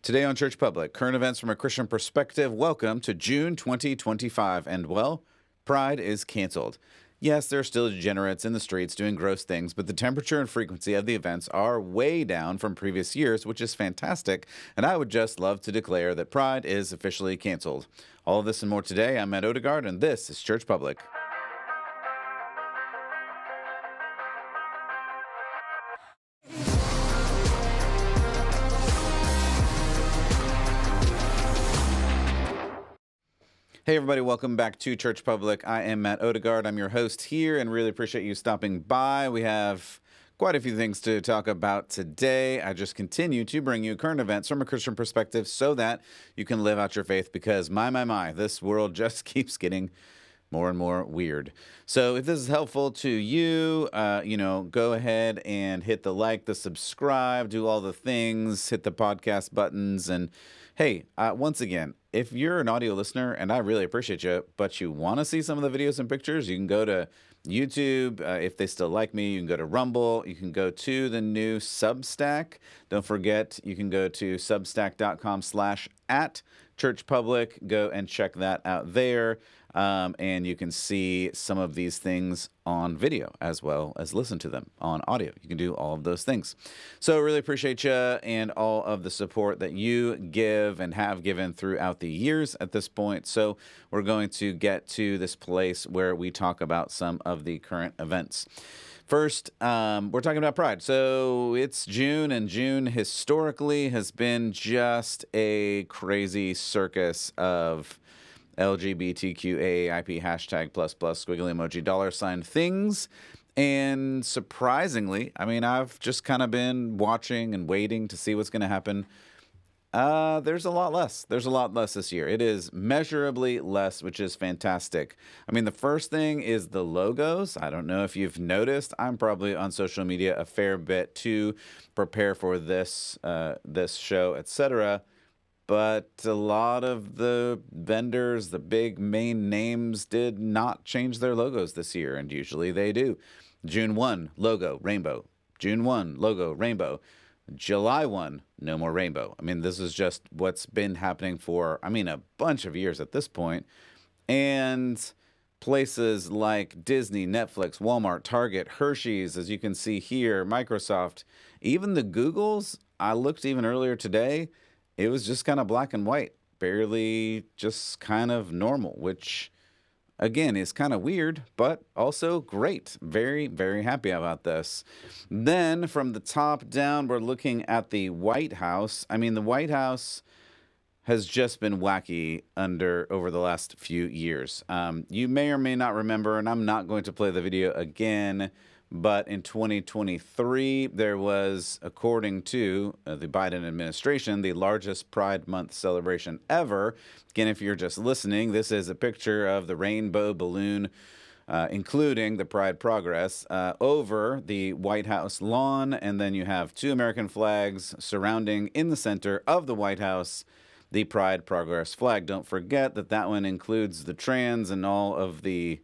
Today on Church Public, current events from a Christian perspective. Welcome to June 2025. And well, Pride is canceled. Yes, there are still degenerates in the streets doing gross things, but the temperature and frequency of the events are way down from previous years, which is fantastic. And I would just love to declare that Pride is officially canceled. All of this and more today. I'm Matt Odegaard, and this is Church Public. Hey, everybody. Welcome back to Church Public. I am Matt Odegaard. I'm your host here and really appreciate you stopping by. We have quite a few things to talk about today. I just continue to bring you current events from a Christian perspective so that you can live out your faith because my, this world just keeps getting more and more weird. So if this is helpful to you, go ahead and hit the like, the subscribe, do all the things, hit the podcast buttons. And hey, once again, if you're an audio listener, and I really appreciate you, but you want to see some of the videos and pictures, you can go to YouTube. If they still like me, you can go to Rumble. You can go to the new Substack. Don't forget, you can go to substack.com/@churchpublic. Go and check that out there. And you can see some of these things on video as well as listen to them on audio. You can do all of those things. So really appreciate you and all of the support that you give and have given throughout the years at this point. So we're going to get to this place where we talk about some of the current events. First, we're talking about Pride. So it's June, and June historically has been just a crazy circus of LGBTQAAIP hashtag ++ squiggly emoji $ things. And surprisingly, I've just kind of been watching and waiting to see what's going to happen. There's a lot less. There's a lot less this year. It is measurably less, which is fantastic. The first thing is the logos. I don't know if you've noticed. I'm probably on social media a fair bit to prepare for this show, etc. But a lot of the vendors, the big main names, did not change their logos this year, and usually they do. June 1, logo, rainbow. June 1, logo, rainbow. July 1, no more rainbow. This is just what's been happening for, a bunch of years at this point. And places like Disney, Netflix, Walmart, Target, Hershey's, as you can see here, Microsoft, even the Googles, I looked even earlier today, it was just kind of black and white, barely just kind of normal, which, again, is kind of weird, but also great. Very, very happy about this. Then from the top down, we're looking at the White House. The White House has just been wacky over the last few years. You may or may not remember, and I'm not going to play the video again, but in 2023, there was, according to the Biden administration, the largest Pride Month celebration ever. Again, if you're just listening, this is a picture of the rainbow balloon, including the Pride Progress, over the White House lawn. And then you have two American flags surrounding in the center of the White House the Pride Progress flag. Don't forget that one includes the trans and all of the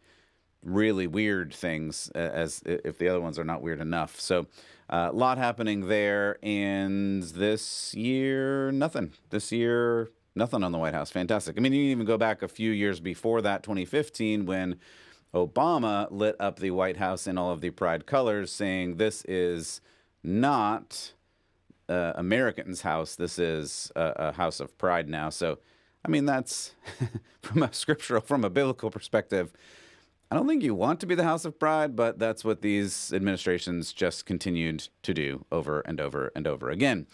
really weird things, as if the other ones are not weird enough. So a lot happening there. And this year, nothing. This year, nothing on the White House. Fantastic. You can even go back a few years before that, 2015, when Obama lit up the White House in all of the Pride colors, saying this is not Americans' house. This is a house of pride now. So, that's from a biblical perspective, I don't think you want to be the house of pride, but that's what these administrations just continued to do over and over and over again.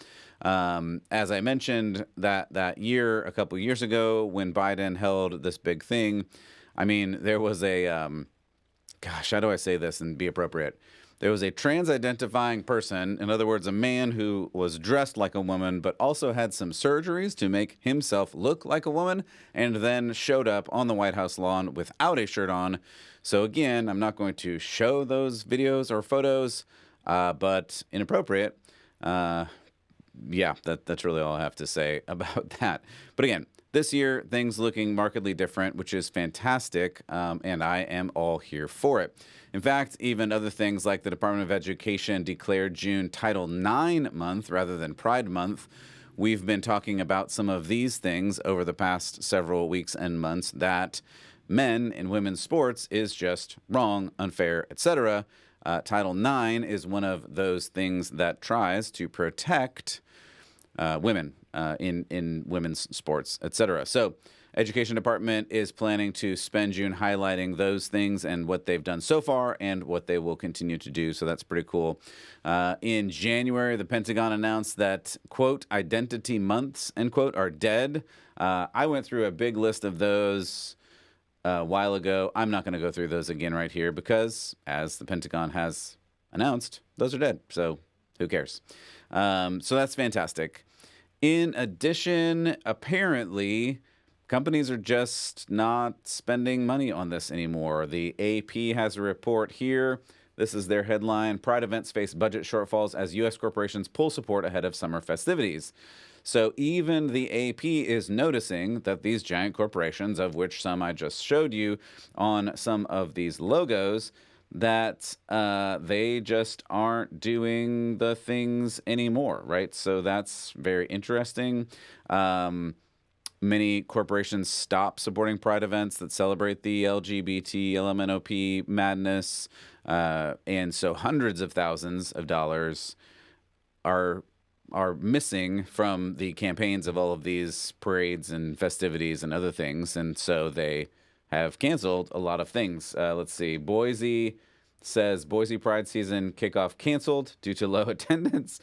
As I mentioned, that year, a couple years ago, when Biden held this big thing, there was a, how do I say this and be appropriate? There was a trans-identifying person, in other words, a man who was dressed like a woman, but also had some surgeries to make himself look like a woman, and then showed up on the White House lawn without a shirt on. So again, I'm not going to show those videos or photos, but inappropriate. That's really all I have to say about that. But again, this year, things looking markedly different, which is fantastic, and I am all here for it. In fact, even other things like the Department of Education declared June Title IX month rather than Pride Month, we've been talking about some of these things over the past several weeks and months, that men in women's sports is just wrong, unfair, etc. Title IX is one of those things that tries to protect women in women's sports, etc. So, Education Department is planning to spend June highlighting those things and what they've done so far and what they will continue to do. So that's pretty cool. In January, the Pentagon announced that, quote, identity months, end quote, are dead. I went through a big list of those a while ago. I'm not going to go through those again right here because, as the Pentagon has announced, those are dead. So who cares? So that's fantastic. In addition, apparently, companies are just not spending money on this anymore. The AP has a report here. This is their headline: Pride events face budget shortfalls as U.S. corporations pull support ahead of summer festivities. So even the AP is noticing that these giant corporations, of which some I just showed you on some of these logos, that they just aren't doing the things anymore, right? So that's very interesting. Many corporations stop supporting pride events that celebrate the LGBT, LMNOP madness, and so hundreds of thousands of dollars are missing from the campaigns of all of these parades and festivities and other things, and so they have canceled a lot of things. Let's see. Boise says Boise Pride season kickoff canceled due to low attendance.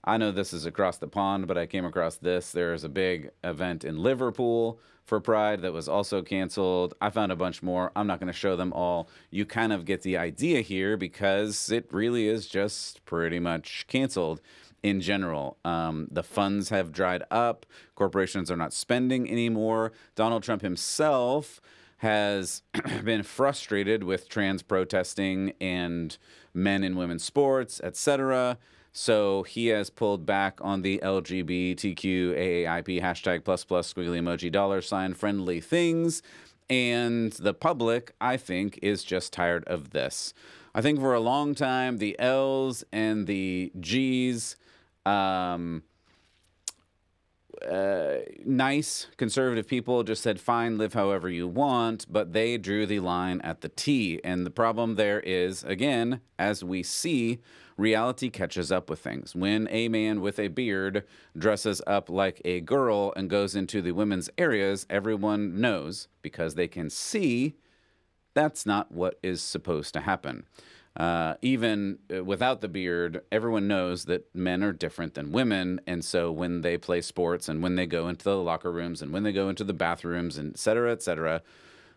I know this is across the pond, but I came across this. There's a big event in Liverpool for Pride that was also canceled. I found a bunch more. I'm not going to show them all. You kind of get the idea here because it really is just pretty much canceled in general. The funds have dried up. Corporations are not spending anymore. Donald Trump himself has been frustrated with trans protesting and men in women's sports, etc. So he has pulled back on the LGBTQ AAIP hashtag ++ squiggly emoji $ friendly things. And the public, I think, is just tired of this. I think for a long time, the L's and the G's, nice conservative people just said, fine, live however you want, but they drew the line at the T. And the problem there is, again, as we see, reality catches up with things. When a man with a beard dresses up like a girl and goes into the women's areas, everyone knows, because they can see, that's not what is supposed to happen. Even without the beard, everyone knows that men are different than women. And so when they play sports and when they go into the locker rooms and when they go into the bathrooms, and et cetera,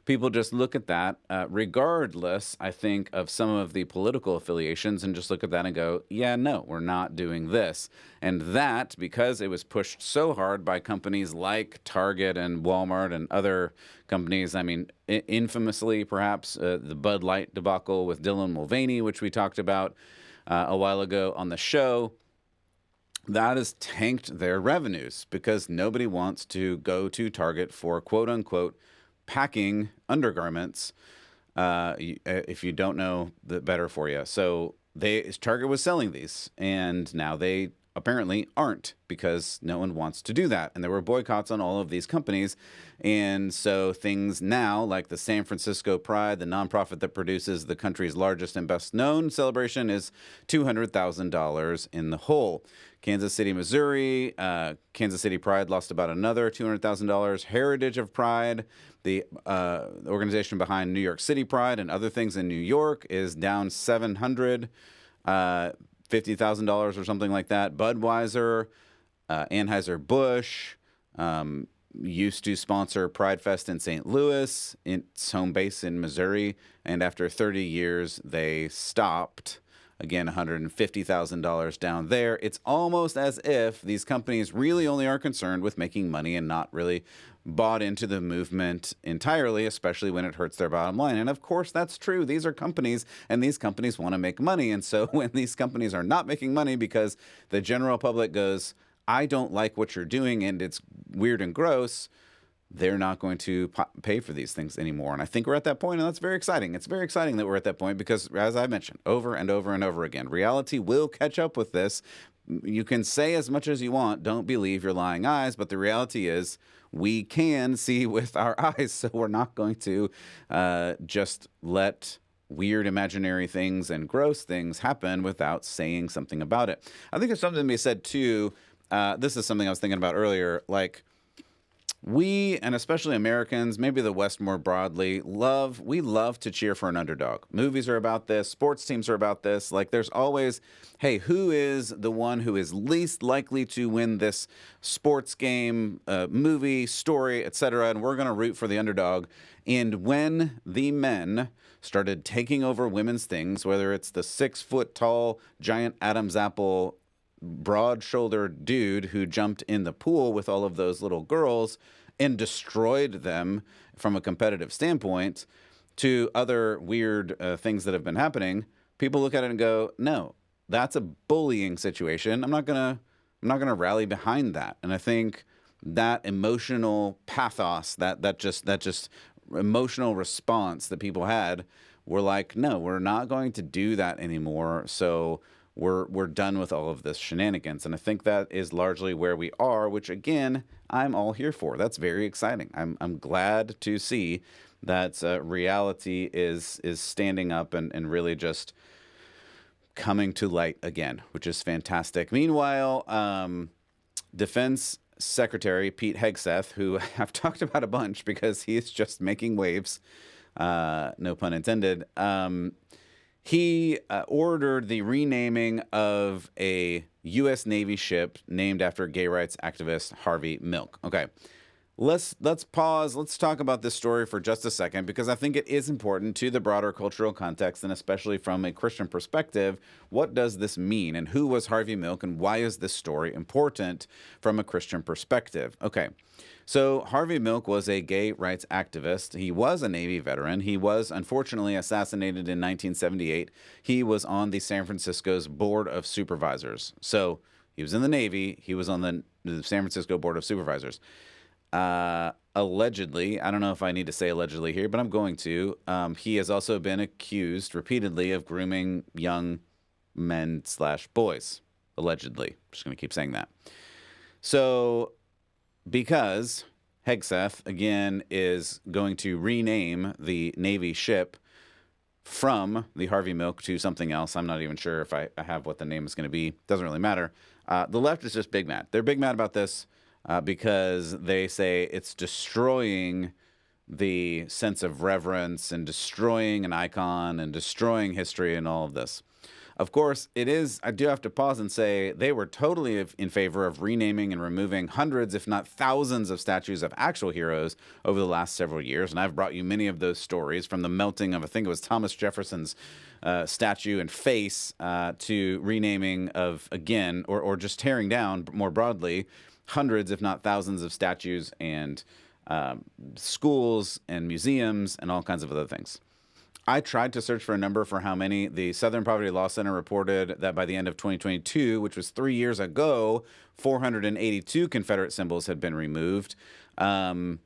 people just look at that, regardless, I think, of some of the political affiliations, and just look at that and go, yeah, no, we're not doing this. And that, because it was pushed so hard by companies like Target and Walmart and other companies, I mean, infamously, perhaps, the Bud Light debacle with Dylan Mulvaney, which we talked about a while ago on the show, that has tanked their revenues because nobody wants to go to Target for quote-unquote packing undergarments. If you don't know, the better for you. So Target was selling these, and now they apparently aren't, because no one wants to do that. And there were boycotts on all of these companies. And so things now, like the San Francisco Pride, the nonprofit that produces the country's largest and best known celebration, is $200,000 in the hole. Kansas City, Missouri, Kansas City Pride lost about another $200,000. Heritage of Pride, the organization behind New York City Pride and other things in New York, is down $750,000 or something like that. Budweiser, Anheuser-Busch, used to sponsor Pride Fest in St. Louis, its home base in Missouri, and after 30 years, they stopped. Again, $150,000 down there. It's almost as if these companies really only are concerned with making money and not really bought into the movement entirely, especially when it hurts their bottom line. And of course, that's true. These are companies, and these companies want to make money. And so when these companies are not making money because the general public goes, I don't like what you're doing and it's weird and gross, they're not going to pay for these things anymore. And I think we're at that point, and that's very exciting. It's very exciting that we're at that point because, as I mentioned, over and over and over again, reality will catch up with this. You can say as much as you want, don't believe your lying eyes, but the reality is we can see with our eyes, so we're not going to just let weird imaginary things and gross things happen without saying something about it. I think there's something to be said too. This is something I was thinking about earlier. Like, we, and especially Americans, maybe the West more broadly, we love to cheer for an underdog. Movies are about this, sports teams are about this. Like, there's always, hey, who is the one who is least likely to win this sports game, movie, story, etc., and we're going to root for the underdog. And when the men started taking over women's things, whether it's the 6-foot tall giant Adam's apple broad-shouldered dude who jumped in the pool with all of those little girls and destroyed them from a competitive standpoint, to other weird things that have been happening, people look at it and go, no, that's a bullying situation. I'm not gonna rally behind that. And I think that emotional pathos, that just emotional response that people had, were like, no, we're not going to do that anymore. So we're done with all of this shenanigans. And I think that is largely where we are, which again, I'm all here for. That's very exciting. I'm glad to see that reality is standing up and really just coming to light again, which is fantastic. Meanwhile, Defense Secretary Pete Hegseth, who I've talked about a bunch because he is just making waves, no pun intended, he ordered the renaming of a U.S. Navy ship named after gay rights activist Harvey Milk. Okay, let's pause. Let's talk about this story for just a second, because I think it is important to the broader cultural context, and especially from a Christian perspective. What does this mean, and who was Harvey Milk, and why is this story important from a Christian perspective? Okay. So Harvey Milk was a gay rights activist. He was a Navy veteran. He was unfortunately assassinated in 1978. He was on the San Francisco's Board of Supervisors. So he was in the Navy. He was on the San Francisco Board of Supervisors. Allegedly, I don't know if I need to say allegedly here, but I'm going to. He has also been accused repeatedly of grooming young men/boys. Allegedly. Just going to keep saying that. So, because Hegseth, again, is going to rename the Navy ship from the Harvey Milk to something else. I'm not even sure if I have what the name is going to be. Doesn't really matter. The left is just big mad. They're big mad about this because they say it's destroying the sense of reverence and destroying an icon and destroying history and all of this. Of course, it is. I do have to pause and say they were totally in favor of renaming and removing hundreds, if not thousands, of statues of actual heroes over the last several years. And I've brought you many of those stories, from the melting of, I think it was Thomas Jefferson's statue and face, to renaming of, again, or just tearing down more broadly, hundreds, if not thousands, of statues and schools and museums and all kinds of other things. I tried to search for a number for how many. The Southern Poverty Law Center reported that by the end of 2022, which was 3 years ago, 482 Confederate symbols had been removed. But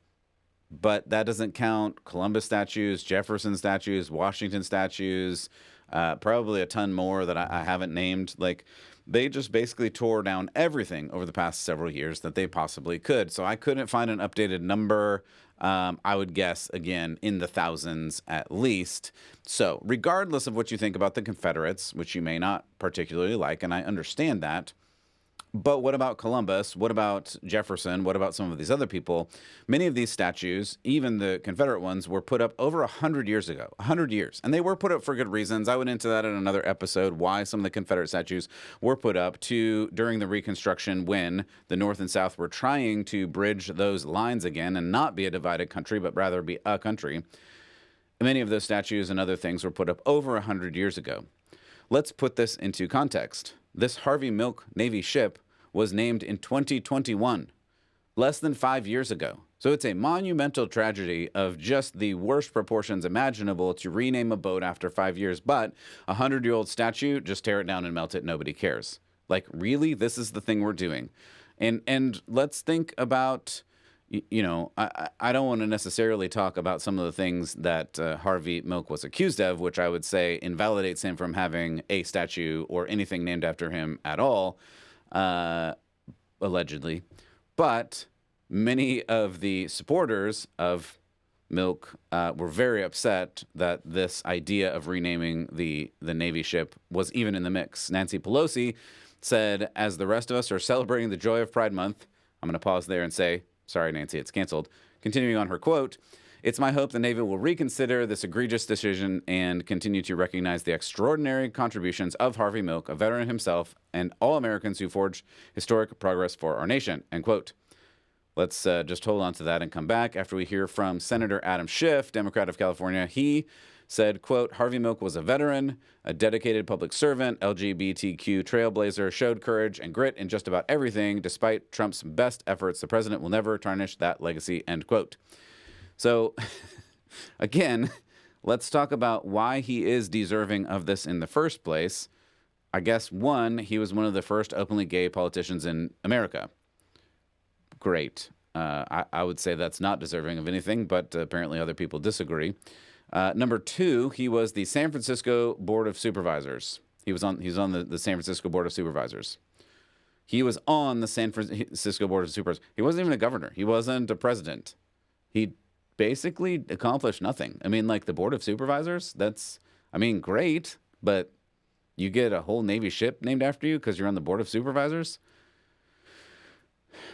that doesn't count Columbus statues, Jefferson statues, Washington statues, probably a ton more that I haven't named. Like, they just basically tore down everything over the past several years that they possibly could. So I couldn't find an updated number. I would guess, again, in the thousands at least. So regardless of what you think about the Confederates, which you may not particularly like, and I understand that, but what about Columbus? What about Jefferson? What about some of these other people? Many of these statues, even the Confederate ones, were put up over 100 years ago. 100 years. And they were put up for good reasons. I went into that in another episode, why some of the Confederate statues were put up during the Reconstruction, when the North and South were trying to bridge those lines again and not be a divided country, but rather be a country. Many of those statues and other things were put up over 100 years ago. Let's put this into context. This Harvey Milk Navy ship was named in 2021, less than 5 years ago. So it's a monumental tragedy of just the worst proportions imaginable to rename a boat after 5 years. But a 100-year-old statue, just tear it down and melt it. Nobody cares. Like, really? This is the thing we're doing. And let's think about, I don't want to necessarily talk about some of the things that Harvey Milk was accused of, which I would say invalidates him from having a statue or anything named after him at all. allegedly. But many of the supporters of Milk were very upset that this idea of renaming the Navy ship was even in the mix. Nancy Pelosi said, as the rest of us are celebrating the joy of Pride Month, I'm going to pause there and say, sorry, Nancy, it's canceled. Continuing on her quote, it's my hope the Navy will reconsider this egregious decision and continue to recognize the extraordinary contributions of Harvey Milk, a veteran himself, and all Americans who forged historic progress for our nation, end quote. Let's just hold on to that and come back after we hear from Senator Adam Schiff, Democrat of California. He said, quote, Harvey Milk was a veteran, a dedicated public servant, LGBTQ trailblazer, showed courage and grit in just about everything. Despite Trump's best efforts, the president will never tarnish that legacy, end quote. So, again, let's talk about why he is deserving of this in the first place. I guess, one, he was one of the first openly gay politicians in America. Great. I would say that's not deserving of anything, but apparently other people disagree. Number two, he was the San Francisco Board of Supervisors. He's on the San Francisco Board of Supervisors. He was on the San Francisco Board of Supervisors. He wasn't even a governor. He wasn't a president. He basically accomplished nothing. I mean, like the Board of Supervisors, that's, I mean, great, but you get a whole Navy ship named after you because you're on the Board of Supervisors?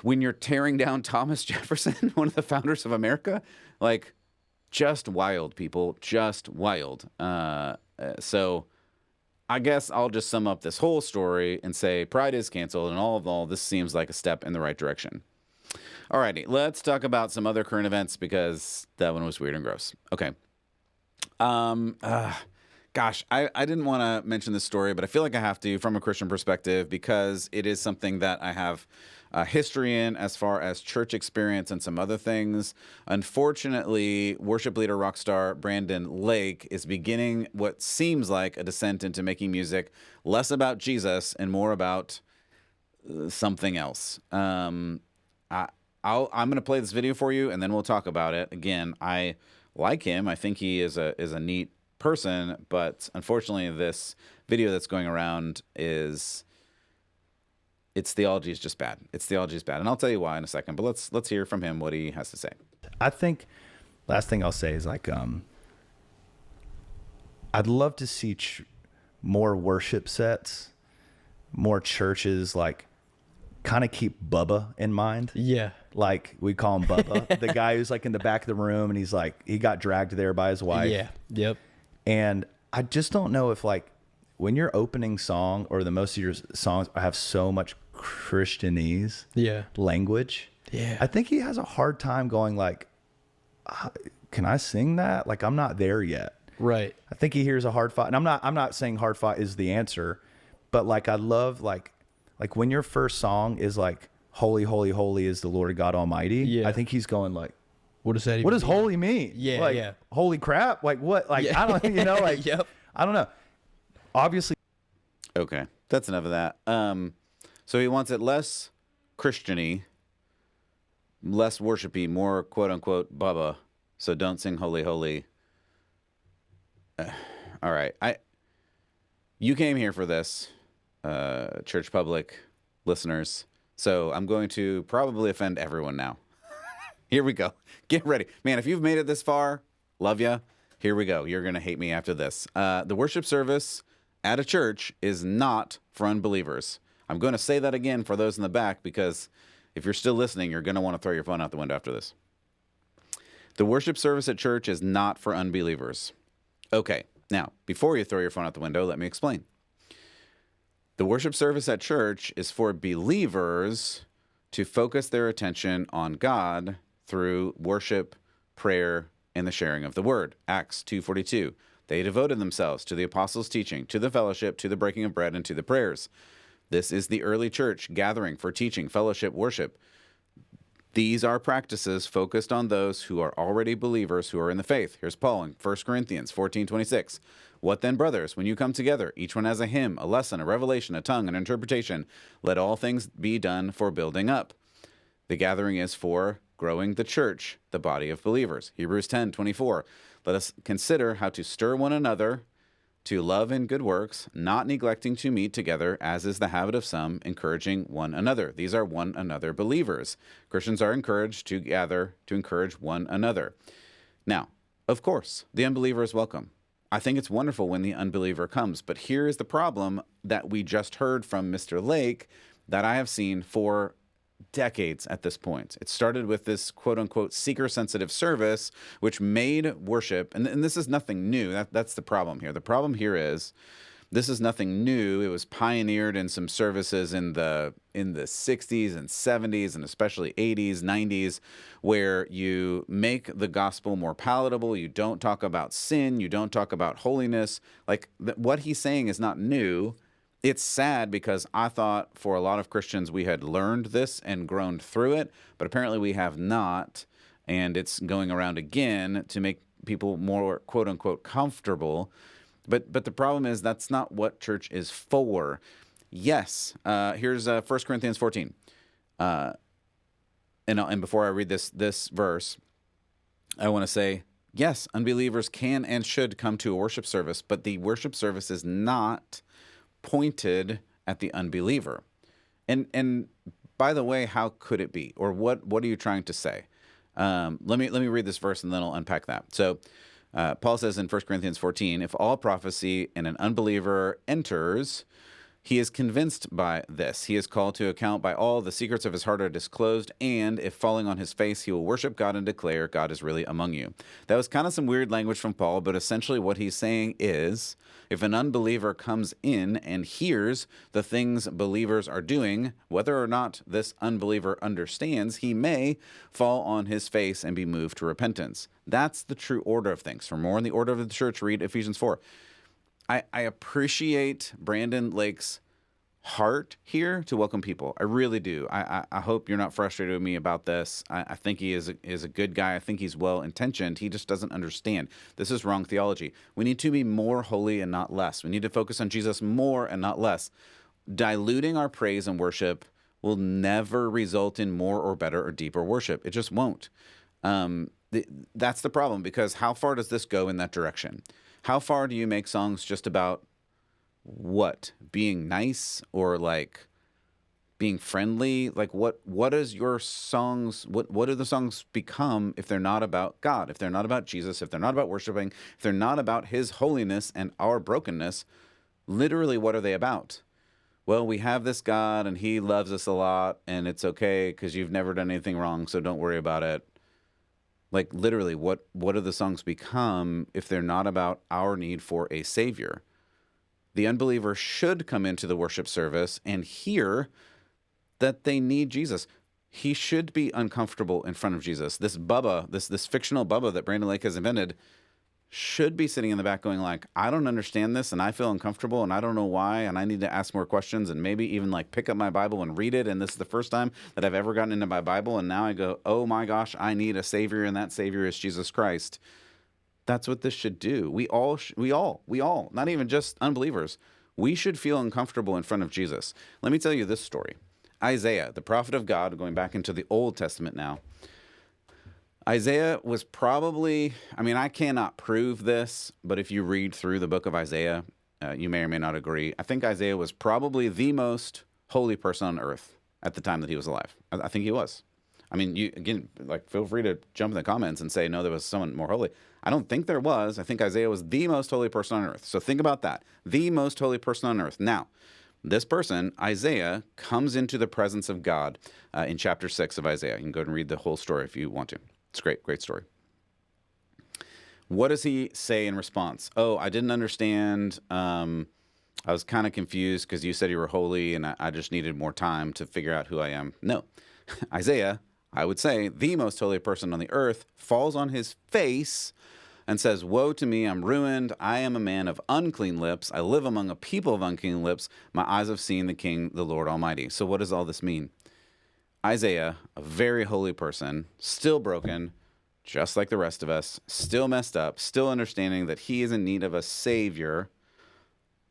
When you're tearing down Thomas Jefferson, one of the founders of America, like, just wild, people, just wild. So I guess I'll just sum up this whole story and say Pride is canceled, and all this seems like a step in the right direction. Alrighty, let's talk about some other current events because that one was weird and gross. Okay. Gosh, I didn't want to mention this story, but I feel like I have to from a Christian perspective because it is something that I have history in as far as church experience and some other things. Unfortunately, worship leader rock star Brandon Lake is beginning what seems like a descent into making music less about Jesus and more about something else. I'm going to play this video for you, and then we'll talk about it. Again, I like him. I think he is a neat person, but unfortunately, this video that's going around its theology is just bad. Its theology is bad, and I'll tell you why in a second. But let's hear from him what he has to say. I think last thing I'll say is like I'd love to see more worship sets, more churches like kind of keep Bubba in mind. Yeah. Like we call him Bubba, the guy who's like in the back of the room and he's like, he got dragged there by his wife. Yeah. Yep. And I just don't know if like when your opening song or the most of your songs have so much Christianese language. Yeah. I think he has a hard time going like, can I sing that? Like, I'm not there yet. Right. I think he hears a hard fought, and I'm not saying hard fought is the answer, but like, I love like when your first song is like, holy, holy, holy is the Lord God Almighty. Yeah. I think he's going like, what does that even what does mean? holy mean? Yeah. Like, yeah. holy crap. Like what? Like, Yeah. I don't, you know, like, Yep. I don't know. Obviously. Okay, that's enough of that. So he wants it less Christian-y, less worshipy, more quote-unquote Bubba. So don't sing holy, holy. All right. You came here for this, church public listeners. So I'm going to probably offend everyone now. Here we go. Get ready. Man, if you've made it this far, love ya. Here we go. You're going to hate me after this. The worship service at a church is not for unbelievers. I'm going to say that again for those in the back because if you're still listening, you're going to want to throw your phone out the window after this. The worship service at church is not for unbelievers. Okay, now, before you throw your phone out the window, let me explain. The worship service at church is for believers to focus their attention on God through worship, prayer, and the sharing of the word. Acts 2:42. They devoted themselves to the apostles' teaching, to the fellowship, to the breaking of bread, and to the prayers. This is the early church gathering for teaching, fellowship, worship. These are practices focused on those who are already believers who are in the faith. Here's Paul in 1 Corinthians 14:26. What then, brothers, when you come together, each one has a hymn, a lesson, a revelation, a tongue, an interpretation. Let all things be done for building up. The gathering is for growing the church, the body of believers. Hebrews 10:24. Let us consider how to stir one another to love and good works, not neglecting to meet together, as is the habit of some, encouraging one another. These are one another believers. Christians are encouraged to gather to encourage one another. Now, of course, the unbeliever is welcome. I think it's wonderful when the unbeliever comes, but here is the problem that we just heard from Mr. Lake that I have seen for decades at this point. It started with this quote unquote seeker sensitive service, which made worship, and this is nothing new. That's the problem here. The problem here is this is nothing new. It was pioneered in some services in the 60s and 70s and especially 80s, 90s, where you make the gospel more palatable. You don't talk about sin. You don't talk about holiness. Like what he's saying is not new. It's sad because I thought for a lot of Christians we had learned this and grown through it, but apparently we have not, and it's going around again to make people more quote unquote comfortable. But the problem is that's not what church is for. Yes, here's 1 Corinthians 14. And before I read this verse, I want to say, yes, unbelievers can and should come to a worship service, but the worship service is not pointed at the unbeliever. And by the way, how could it be? Or what are you trying to say? Let me read this verse and then I'll unpack that. So Paul says in 1 Corinthians 14, if all prophecy and an unbeliever enters, he is convinced by this. He is called to account by all. The secrets of his heart are disclosed. And if falling on his face, he will worship God and declare God is really among you. That was kind of some weird language from Paul, but essentially what he's saying is if an unbeliever comes in and hears the things believers are doing, whether or not this unbeliever understands, he may fall on his face and be moved to repentance. That's the true order of things. For more on the order of the church, read Ephesians 4. I appreciate Brandon Lake's heart here to welcome people. I really do. I hope you're not frustrated with me about this. I think he is a good guy. I think he's well-intentioned. He just doesn't understand. This is wrong theology. We need to be more holy and not less. We need to focus on Jesus more and not less. Diluting our praise and worship will never result in more or better or deeper worship. It just won't. That's the problem, because how far does this go in that direction? How far do you make songs just about what? Being nice or like being friendly? Like what is your songs, what do the songs become if they're not about God, if they're not about Jesus, if they're not about worshiping, if they're not about his holiness and our brokenness? Literally, what are they about? Well, we have this God and he loves us a lot and it's okay because you've never done anything wrong, so don't worry about it. Like literally, what do the songs become if they're not about our need for a savior? The unbeliever should come into the worship service and hear that they need Jesus. He should be uncomfortable in front of Jesus. This Bubba, this fictional Bubba that Brandon Lake has invented, should be sitting in the back going like, I don't understand this and I feel uncomfortable and I don't know why and I need to ask more questions and maybe even like pick up my Bible and read it, and this is the first time that I've ever gotten into my Bible and now I go, oh my gosh, I need a savior and that savior is Jesus Christ. That's what this should do. We all, not even just unbelievers, we should feel uncomfortable in front of Jesus. Let me tell you this story. Isaiah, the prophet of God, going back into the Old Testament now, Isaiah was probably, I mean, I cannot prove this, but if you read through the book of Isaiah, you may or may not agree. I think Isaiah was probably the most holy person on earth at the time that he was alive. I think he was. I mean, you again, like, feel free to jump in the comments and say, no, there was someone more holy. I don't think there was. I think Isaiah was the most holy person on earth. So think about that. The most holy person on earth. Now, this person, Isaiah, comes into the presence of God in chapter 6 of Isaiah. You can go and read the whole story if you want to. It's a great story. What does he say in response? Oh, I didn't understand. I was kind of confused because you said you were holy and I just needed more time to figure out who I am. No. Isaiah, I would say the most holy person on the earth, falls on his face and says, woe to me, I'm ruined. I am a man of unclean lips. I live among a people of unclean lips. My eyes have seen the King, the Lord Almighty. So what does all this mean? Isaiah, a very holy person, still broken, just like the rest of us, still messed up, still understanding that he is in need of a savior,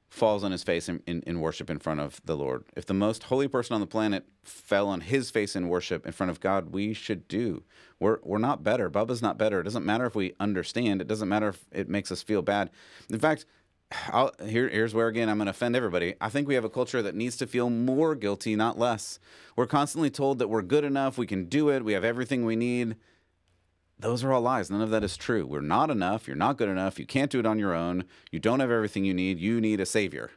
falls on his face in worship in front of the Lord. If the most holy person on the planet fell on his face in worship in front of God, we should do. We're not better. Bubba's not better. It doesn't matter if we understand. It doesn't matter if it makes us feel bad. In fact, here's where, again, I'm going to offend everybody. I think we have a culture that needs to feel more guilty, not less. We're constantly told that we're good enough, we can do it, we have everything we need. Those are all lies. None of that is true. We're not enough. You're not good enough. You can't do it on your own. You don't have everything you need. You need a savior.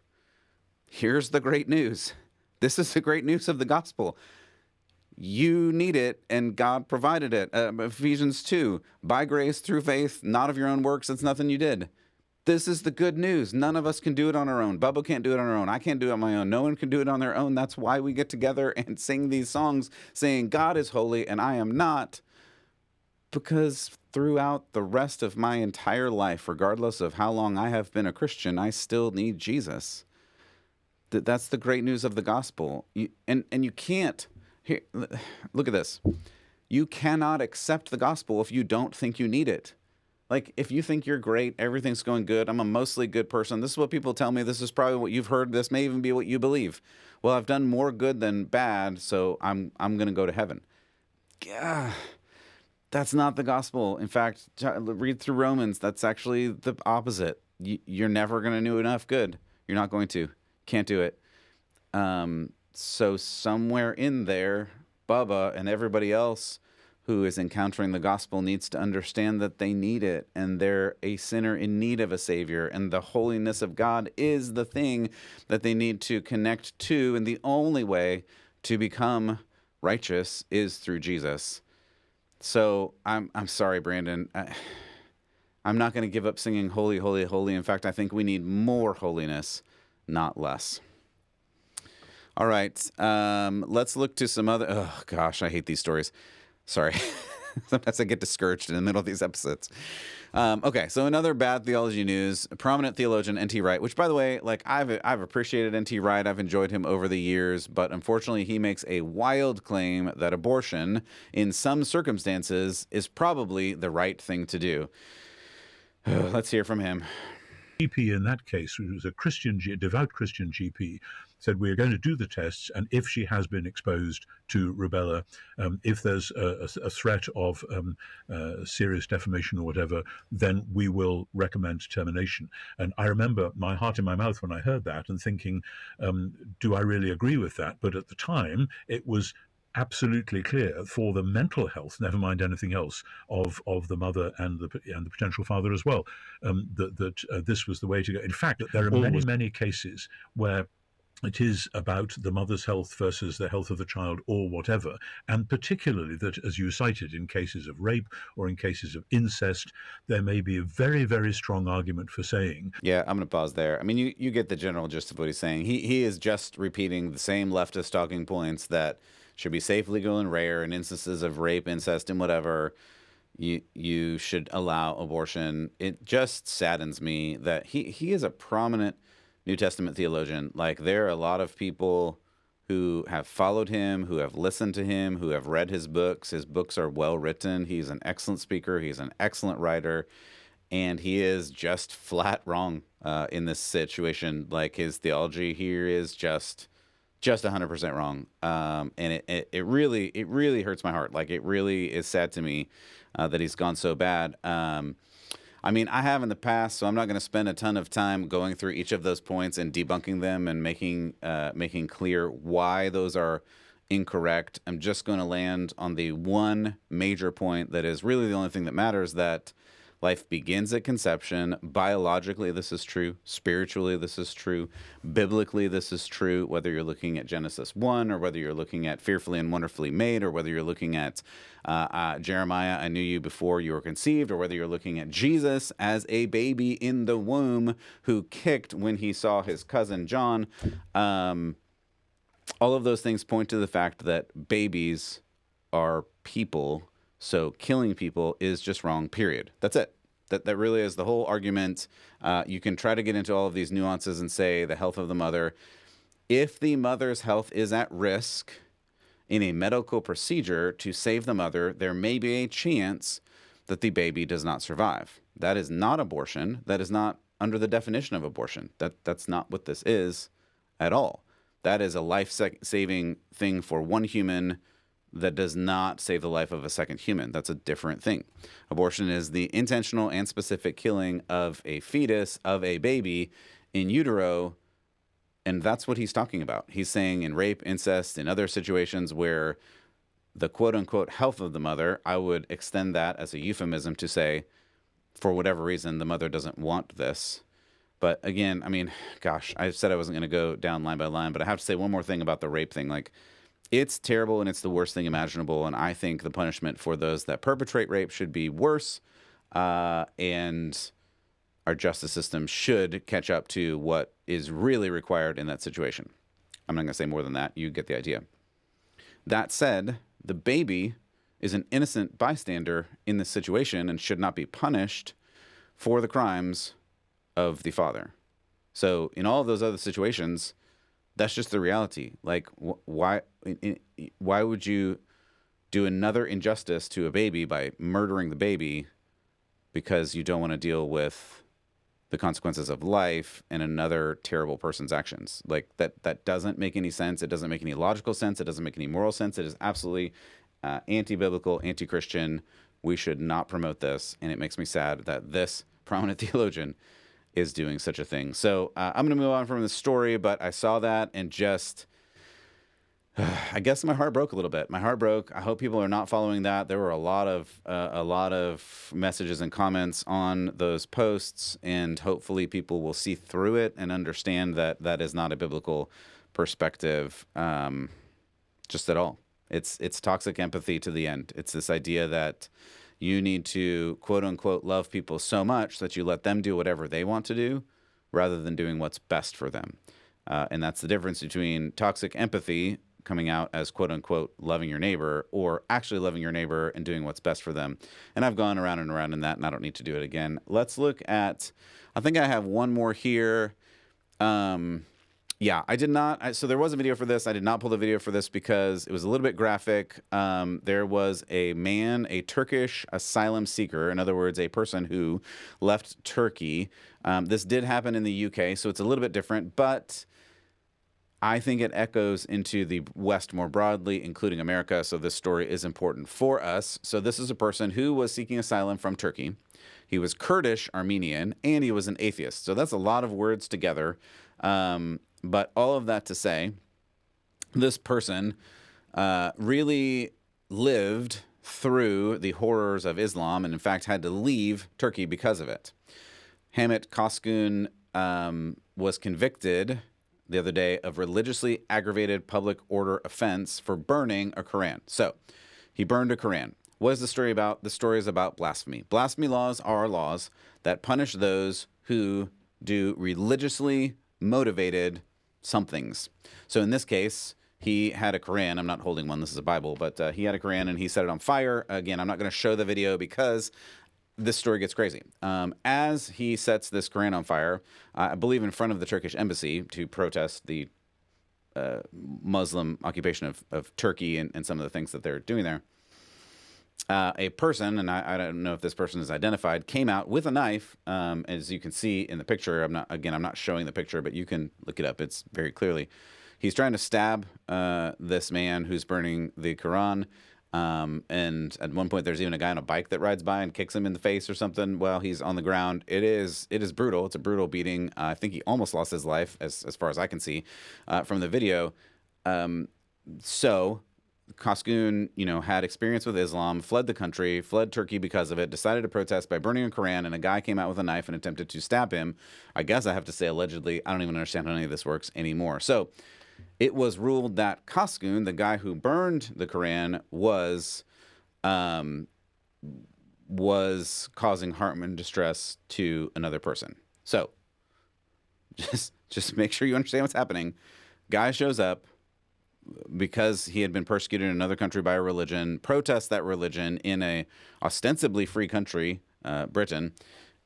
Here's the great news. This is the great news of the gospel. You need it, and God provided it. Ephesians 2, by grace through faith, not of your own works. It's nothing you did. This is the good news. None of us can do it on our own. Bubba can't do it on our own. I can't do it on my own. No one can do it on their own. That's why we get together and sing these songs saying God is holy and I am not. Because throughout the rest of my entire life, regardless of how long I have been a Christian, I still need Jesus. That's the great news of the gospel. And you can't. Here, look at this. You cannot accept the gospel if you don't think you need it. Like, if you think you're great, everything's going good, I'm a mostly good person, this is what people tell me, this is probably what you've heard, this may even be what you believe. Well, I've done more good than bad, so I'm going to go to heaven. Yeah. That's not the gospel. In fact, read through Romans. That's actually the opposite. You're never going to do enough good. You're not going to. Can't do it. So somewhere in there, Bubba and everybody else who is encountering the gospel needs to understand that they need it, and they're a sinner in need of a savior, and the holiness of God is the thing that they need to connect to, and the only way to become righteous is through Jesus. So I'm sorry, Brandon. I'm not going to give up singing holy, holy, holy. In fact, I think we need more holiness, not less. All right. Let's look to some other. Oh, gosh, I hate these stories. Sorry. Sometimes I get discouraged in the middle of these episodes. Okay, so another bad theology news. A prominent theologian, N.T. Wright, which, by the way, like I've appreciated N.T. Wright. I've enjoyed him over the years, but unfortunately he makes a wild claim that abortion, in some circumstances, is probably the right thing to do. Let's hear from him. GP in that case, who was a devout Christian GP, said, we're going to do the tests, and if she has been exposed to rubella, if there's a threat of serious defamation or whatever, then we will recommend termination. And I remember my heart in my mouth when I heard that and thinking, do I really agree with that? But at the time, it was absolutely clear for the mental health, never mind anything else, of the mother and the potential father as well, that this was the way to go. In fact, there are many cases where it is about the mother's health versus the health of the child or whatever, and particularly that, as you cited, in cases of rape or in cases of incest, there may be a very, very strong argument for saying... Yeah, I'm going to pause there. I mean, you get the general gist of what he's saying. He is just repeating the same leftist talking points that should be safe, legal, and rare in instances of rape, incest, and whatever. You should allow abortion. It just saddens me that he is a prominent New Testament theologian. Like, there are a lot of people who have followed him, who have listened to him, who have read his books. His books are well written. He's an excellent speaker. He's an excellent writer. And he is just flat wrong in this situation. Like, his theology here is just 100% wrong. And it really hurts my heart. Like, it really is sad to me that he's gone so bad. I mean, I have in the past, so I'm not going to spend a ton of time going through each of those points and debunking them and making clear why those are incorrect. I'm just going to land on the one major point that is really the only thing that matters, that life begins at conception. Biologically, this is true. Spiritually, this is true. Biblically, this is true. Whether you're looking at Genesis 1 or whether you're looking at Fearfully and Wonderfully Made, or whether you're looking at Jeremiah, I knew you before you were conceived, or whether you're looking at Jesus as a baby in the womb who kicked when he saw his cousin John. All of those things point to the fact that babies are people. So killing people is just wrong, period. That's it. That really is the whole argument. You can try to get into all of these nuances and say the health of the mother. If the mother's health is at risk in a medical procedure to save the mother, there may be a chance that the baby does not survive. That is not abortion. That is not under the definition of abortion. That's not what this is at all. That is a life-saving thing for one human that does not save the life of a second human. That's a different thing. Abortion is the intentional and specific killing of a fetus, of a baby in utero. And that's what he's talking about. He's saying in rape, incest, and other situations where the quote unquote health of the mother, I would extend that as a euphemism to say, for whatever reason, the mother doesn't want this. But again, I mean, gosh, I said I wasn't going to go down line by line, but I have to say one more thing about the rape thing. Like, it's terrible and it's the worst thing imaginable. And I think the punishment for those that perpetrate rape should be worse. And our justice system should catch up to what is really required in that situation. I'm not going to say more than that. You get the idea. That said, the baby is an innocent bystander in this situation and should not be punished for the crimes of the father. So in all of those other situations, that's just the reality. Like, why would you do another injustice to a baby by murdering the baby because you don't want to deal with the consequences of life and another terrible person's actions? Like, that doesn't make any sense. It doesn't make any logical sense. It doesn't make any moral sense. It is absolutely anti-biblical, anti-Christian. We should not promote this. And it makes me sad that this prominent theologian is doing such a thing. So I'm going to move on from the story, but I saw that and just, I guess my heart broke a little bit. My heart broke. I hope people are not following that. There were a lot of messages and comments on those posts, and hopefully people will see through it and understand that that is not a biblical perspective, just at all. It's toxic empathy to the end. It's this idea that you need to, quote unquote, love people so much that you let them do whatever they want to do rather than doing what's best for them. And that's the difference between toxic empathy coming out as, quote unquote, loving your neighbor, or actually loving your neighbor and doing what's best for them. And I've gone around and around in that, and I don't need to do it again. Let's look at, I think I have one more here. Yeah, I did not. So there was a video for this. I did not pull the video for this because it was a little bit graphic. There was a man, a Turkish asylum seeker, in other words, a person who left Turkey. This did happen in the UK, so it's a little bit different, but I think it echoes into the West more broadly, including America. So this story is important for us. So this is a person who was seeking asylum from Turkey. He was Kurdish Armenian, and he was an atheist. So that's a lot of words together. But all of that to say, this person really lived through the horrors of Islam and, in fact, had to leave Turkey because of it. Hamit Koskun was convicted the other day of religiously aggravated public order offense for burning a Quran. So he burned a Quran. What is the story about? The story is about blasphemy. Blasphemy laws are laws that punish those who do religiously motivated somethings. So in this case, he had a Quran. I'm not holding one. This is a Bible, but he had a Quran and he set it on fire. Again, I'm not going to show the video because this story gets crazy. As he sets this Quran on fire, I believe in front of the Turkish embassy to protest the Muslim occupation of Turkey and some of the things that they're doing there, a person, and I don't know if this person is identified, came out with a knife. As you can see in the picture, I'm not showing the picture, but you can look it up. It's very clearly. He's trying to stab this man who's burning the Quran. And at one point, there's even a guy on a bike that rides by and kicks him in the face or something while he's on the ground. It is brutal. It's a brutal beating. I think he almost lost his life, as far as I can see from the video. So Koskun, had experience with Islam, fled the country, fled Turkey because of it, decided to protest by burning a Quran, and a guy came out with a knife and attempted to stab him. I guess I have to say allegedly. I don't even understand how any of this works anymore. So it was ruled that Koskun, the guy who burned the Quran, was causing harm and distress to another person. So just make sure you understand what's happening. Guy shows up because he had been persecuted in another country by a religion, protests that religion in a ostensibly free country, Britain,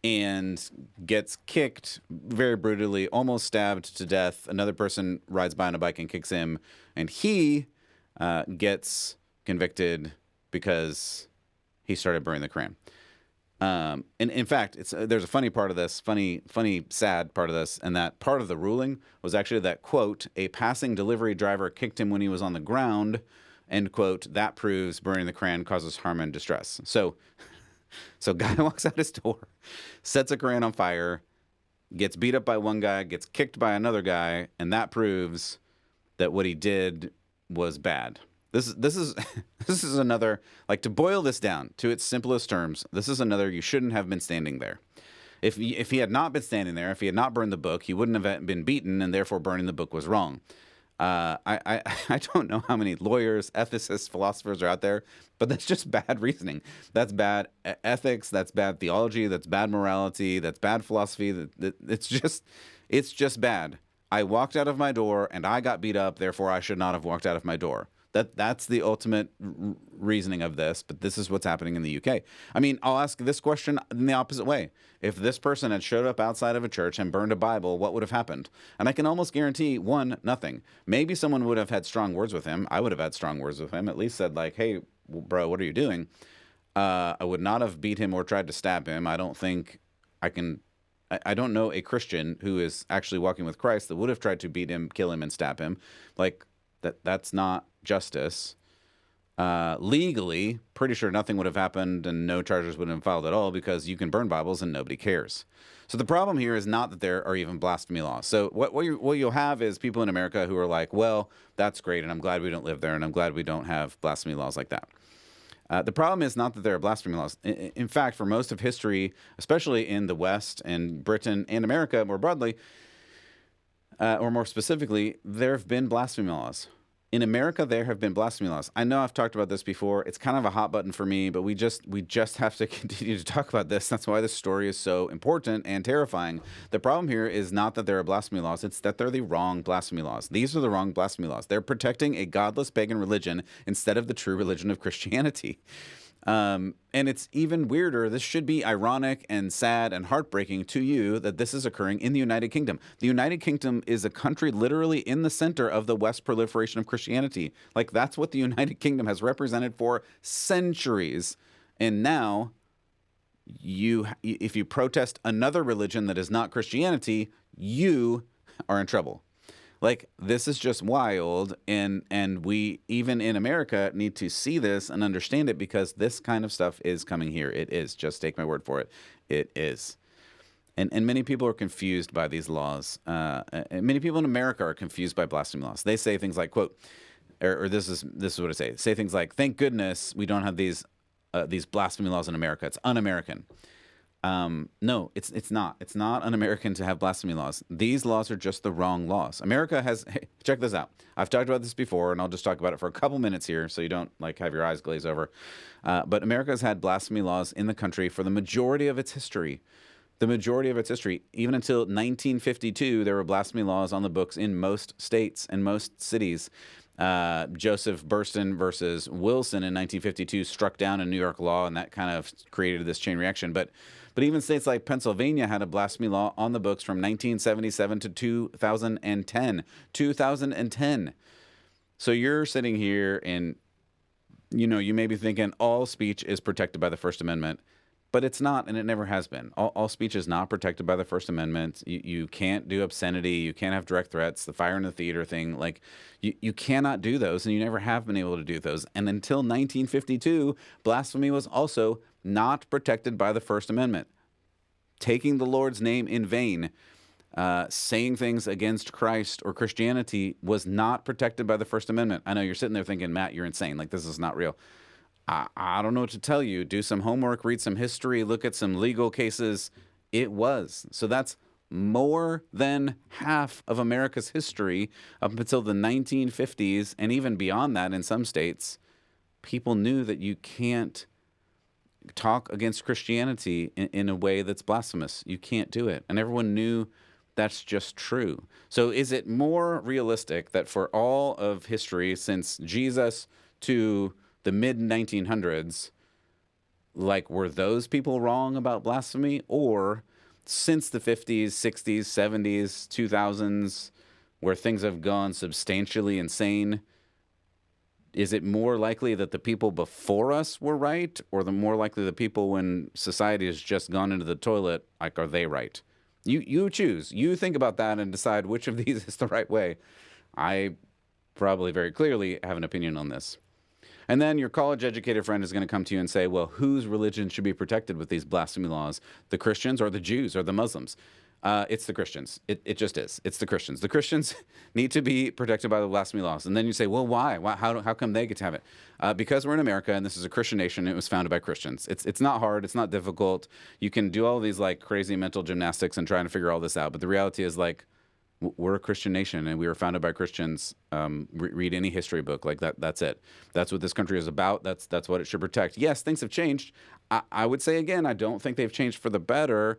and gets kicked very brutally, almost stabbed to death. Another person rides by on a bike and kicks him, and he gets convicted because he started burning the Quran. And in fact, there's a funny part of this, funny, sad part of this, and that part of the ruling was actually that, quote, a passing delivery driver kicked him when he was on the ground, end quote. That proves burning the Quran causes harm and distress. So guy walks out his door, sets a Quran on fire, gets beat up by one guy, gets kicked by another guy, and that proves that what he did was bad. This is this is another, like, to boil this down to its simplest terms. This is another, you shouldn't have been standing there. If he had not been standing there, if he had not burned the book, he wouldn't have been beaten, and therefore burning the book was wrong. I don't know how many lawyers, ethicists, philosophers are out there, but that's just bad reasoning. That's bad ethics. That's bad theology. That's bad morality. That's bad philosophy. It's just bad. I walked out of my door and I got beat up. Therefore, I should not have walked out of my door. That's the ultimate reasoning of this, but this is what's happening in the UK. I mean, I'll ask this question in the opposite way. If this person had showed up outside of a church and burned a Bible, what would have happened? And I can almost guarantee, one, nothing. Maybe someone would have had strong words with him. I would have had strong words with him, at least said like, hey, bro, what are you doing? I would not have beat him or tried to stab him. I don't think I can... I don't know a Christian who is actually walking with Christ that would have tried to beat him, kill him, and stab him. Like, that's not justice. Legally, pretty sure nothing would have happened and no charges would have been filed at all, because you can burn Bibles and nobody cares. So the problem here is not that there are even blasphemy laws. So what you'll have is people in America who are like, well, that's great, and I'm glad we don't live there, and I'm glad we don't have blasphemy laws like that. The problem is not that there are blasphemy laws. In fact, for most of history, especially in the West and Britain and America more broadly, or more specifically, there have been blasphemy laws. In America, there have been blasphemy laws. I know I've talked about this before. It's kind of a hot button for me, but we just have to continue to talk about this. That's why this story is so important and terrifying. The problem here is not that there are blasphemy laws. It's that they're the wrong blasphemy laws. These are the wrong blasphemy laws. They're protecting a godless pagan religion instead of the true religion of Christianity. And it's even weirder. This should be ironic and sad and heartbreaking to you that this is occurring in the United Kingdom. The United Kingdom is a country literally in the center of the West proliferation of Christianity. Like, that's what the United Kingdom has represented for centuries. And now, if you protest another religion that is not Christianity, you are in trouble. Like, this is just wild, and we, even in America, need to see this and understand it, because this kind of stuff is coming here. It is. Just take my word for it. It is. And many people are confused by these laws. And many people in America are confused by blasphemy laws. They say things like, quote, or this is what I say things like, thank goodness we don't have these blasphemy laws in America. It's un-American. No, it's not. It's not un-American to have blasphemy laws. These laws are just the wrong laws. America has, hey, check this out. I've talked about this before, and I'll just talk about it for a couple minutes here so you don't like have your eyes glaze over. But America has had blasphemy laws in the country for the majority of its history. The majority of its history. Even until 1952, there were blasphemy laws on the books in most states and most cities. Joseph Burston versus Wilson in 1952 struck down a New York law, and that kind of created this chain reaction. But even states like Pennsylvania had a blasphemy law on the books from 1977 to 2010. 2010. So you're sitting here and, you may be thinking all speech is protected by the First Amendment. But it's not, and it never has been. All speech is not protected by the First Amendment. You can't do obscenity. You can't have direct threats. The fire in the theater thing, like, you cannot do those, and you never have been able to do those. And until 1952, blasphemy was also not protected by the First Amendment. Taking the Lord's name in vain, saying things against Christ or Christianity was not protected by the First Amendment. I know you're sitting there thinking, Matt, you're insane. Like, this is not real. I don't know what to tell you. Do some homework, read some history, look at some legal cases. It was. So that's more than half of America's history up until the 1950s, and even beyond that in some states. People knew that you can't talk against Christianity in a way that's blasphemous. You can't do it. And everyone knew that's just true. So is it more realistic that for all of history, since Jesus to the mid-1900s, like, were those people wrong about blasphemy? Or since the 50s, 60s, 70s, 2000s, where things have gone substantially insane, is it more likely that the people before us were right, or the more likely the people when society has just gone into the toilet, like, are they right? You choose. You think about that and decide which of these is the right way. I probably very clearly have an opinion on this. And then your college-educated friend is going to come to you and say, well, whose religion should be protected with these blasphemy laws? The Christians or the Jews or the Muslims? It's the Christians. It just is. It's the Christians. The Christians need to be protected by the blasphemy laws. And then you say, well, why? How come they get to have it? Because we're in America and this is a Christian nation. And it was founded by Christians. It's not hard. It's not difficult. You can do all these like crazy mental gymnastics and trying to figure all this out. But the reality is like we're a Christian nation and we were founded by Christians. Read any history book like that. That's it. That's what this country is about. That's what it should protect. Yes, things have changed. I would say again, I don't think they've changed for the better.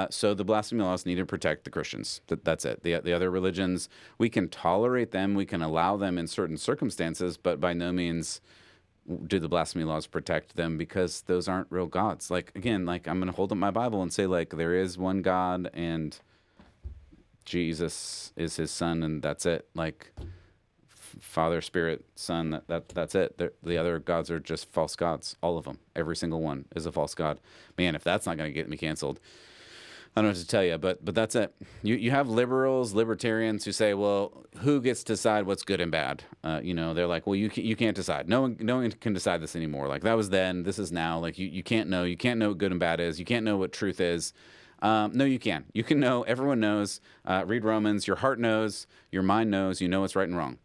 So the blasphemy laws need to protect the Christians. That's it. The other religions, we can tolerate them, we can allow them in certain circumstances, but by no means do the blasphemy laws protect them because those aren't real gods. Like again, like I'm going to hold up my Bible and say like there is one God and Jesus is his son and that's it. Like Father, Spirit, Son, that's it. The other gods are just false gods. All of them. Every single one is a false god. Man, if that's not going to get me canceled, I don't know what to tell you, but that's it. You have liberals, libertarians who say, well, who gets to decide what's good and bad? They're like, well, you can't decide. No one can decide this anymore. Like that was then, this is now. Like you can't know. You can't know what good and bad is. You can't know what truth is. No, you can. You can know. Everyone knows. Read Romans. Your heart knows. Your mind knows. You know what's right and wrong.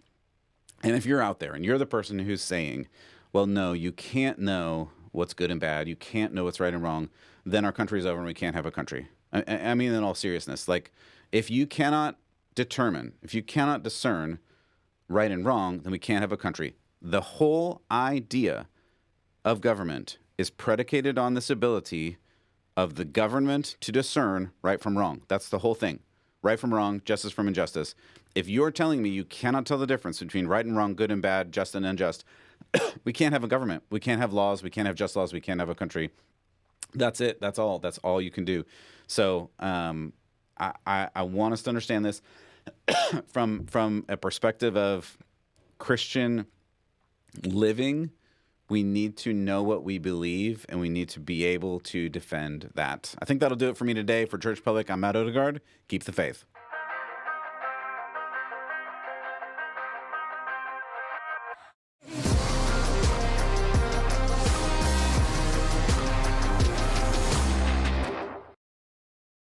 And if you're out there and you're the person who's saying, well, no, you can't know what's good and bad. You can't know what's right and wrong. Then our country's over and we can't have a country. I mean, in all seriousness, like if you cannot discern right and wrong, then we can't have a country. The whole idea of government is predicated on this ability of the government to discern right from wrong. That's the whole thing. Right from wrong, justice from injustice. If you're telling me you cannot tell the difference between right and wrong, good and bad, just and unjust, we can't have a government. We can't have laws. We can't have just laws. We can't have a country. That's it. That's all. That's all you can do. So I want us to understand this from a perspective of Christian living. We need to know what we believe, and we need to be able to defend that. I think that'll do it for me today. For Church Public, I'm Matt Odegaard. Keep the faith.